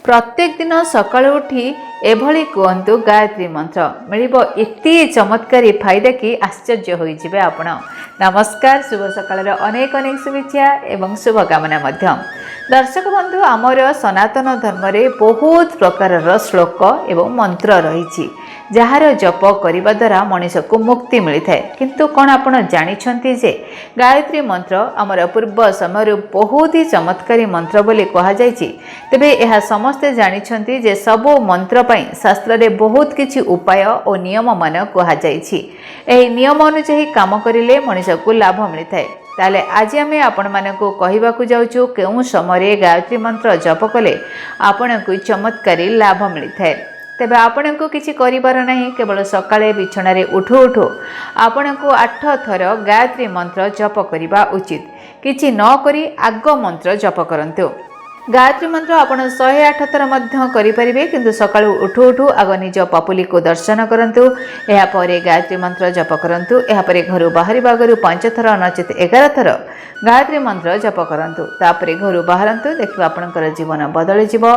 प्रत्येक दिन सकाल उठी एभली कहतु गायत्री मंत्र मिलिब एते चमत्कारी फायदा कि आश्चर्य होइजिबे आपण। नमस्कार, शुभ सकाळ अनेक अनेक शुभेच्छा एवं शुभकामना मध्य। दर्शक बंधु, आमर सनातन धर्म रे बहुत प्रकार श्लोक एवं मंत्र रही जार जप करने द्वारा मनीष को मुक्ति मिलता है। किंतु कौन आप जानी जे गायत्री मंत्र आमर पूर्व समय बहुत ही चमत्कारी मंत्र बोली कहुई। तेबे यह समस्ते जानी जे सबो मंत्र पाई शास्त्र रे बहुत किछि उपाय और नियम मान कहुई। नियम अनुसार काम करिले मनीष को लाभ मिलता है। ताले आज आमे आपण मानकु कहिबाकु जाउछु केउ समय गायत्री मंत्र जप कले आपण को चमत्कारी लाभ मिलता है। तेबे आपण को किछि करिबार नाही, केवल सकाळे बिछणारे उठु उठु आपण को 8 थर गायत्री मंत्र जप करिबा उचित। किछि न करी आग मंत्र जप करंतु। गायत्री मंत्र आपण 108 थर मध्य करि परिबे, किंतु सकाळु उठु उठु आग निज पापुली को दर्शन करंतु। एहा परे गायत्री मंत्र जप करंतु। एहा परे घरु बाहरिबा आगरु 5 थर नचित 11 थर गायत्री मंत्र जप करंतु। तापरे घरु बाहरंतु, देखिबा आपनकर जीवन बदल जिवो।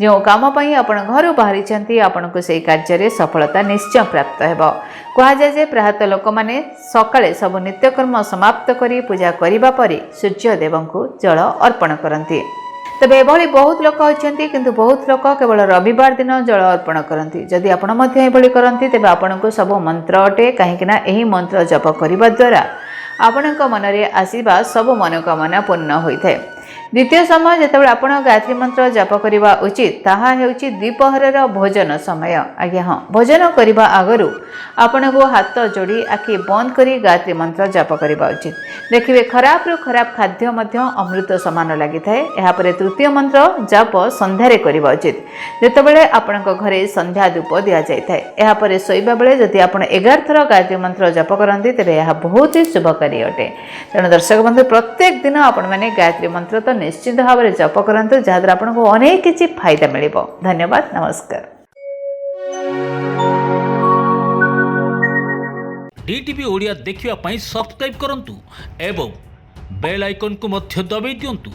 जो काम पई आपण घरु बाहरी छंती आपनको सेई कार्य रे सफलता निश्चय प्राप्त हेबो। कहा जाय जे प्रायत लोक माने सकाळे सब नित्यकर्म समाप्त करी पूजा करिबा परे सूर्य देवंकु जल अर्पण करंती। तबे एभली बहुत लोक होचंती, किंतु बहुत लोक केवल रविवार दिन जल अर्पण करंती। जदि आपण मध्य एभली करंती तेबे आपनको सब मंत्र अटे, काहेकि ना एही मंत्र जप करिबा द्वारा आपणक मनरे आसीबा सब मनोकामना पूर्ण होइଥାଏ। द्वितीय समय जेतेबेले आपण गायत्री मंत्र जप करिबा उचित ताहा हेउची द्विपहरर भोजन समय। आज्ञा हाँ, भोजन करिबा आगरु आपण को हाथ जोड़ी आखि बंद करी गायत्री मंत्र जप करिबा उचित। देखिबे खराब रु खराब खाद्य मध्य अमृत समान लागि थाए। एहा परे तृतीय मंत्र जप संध्यारे करिबा उचित, जेतेबेले आपण को घरे संध्या धूप दिया जाय थाए। एहा परे सोइबा बेले जदि आपण 11 थर गायत्री मंत्र जप करंती तेबे एहा बहुत ही शुभकारी अटे। तेणु दर्शक बंधु, प्रत्येक दिन आपण माने गायत्री मंत्र तो निश्चित भाव में जप करंतु, जहाद्वारा आपको अनेक किछि फायदा मिलिबो। धन्यवाद, नमस्कार। डीटीवी ओडिया देखिवा पई सब्सक्राइब करंतु एवं बेल आइकन को मध्य दबाई दियंतु।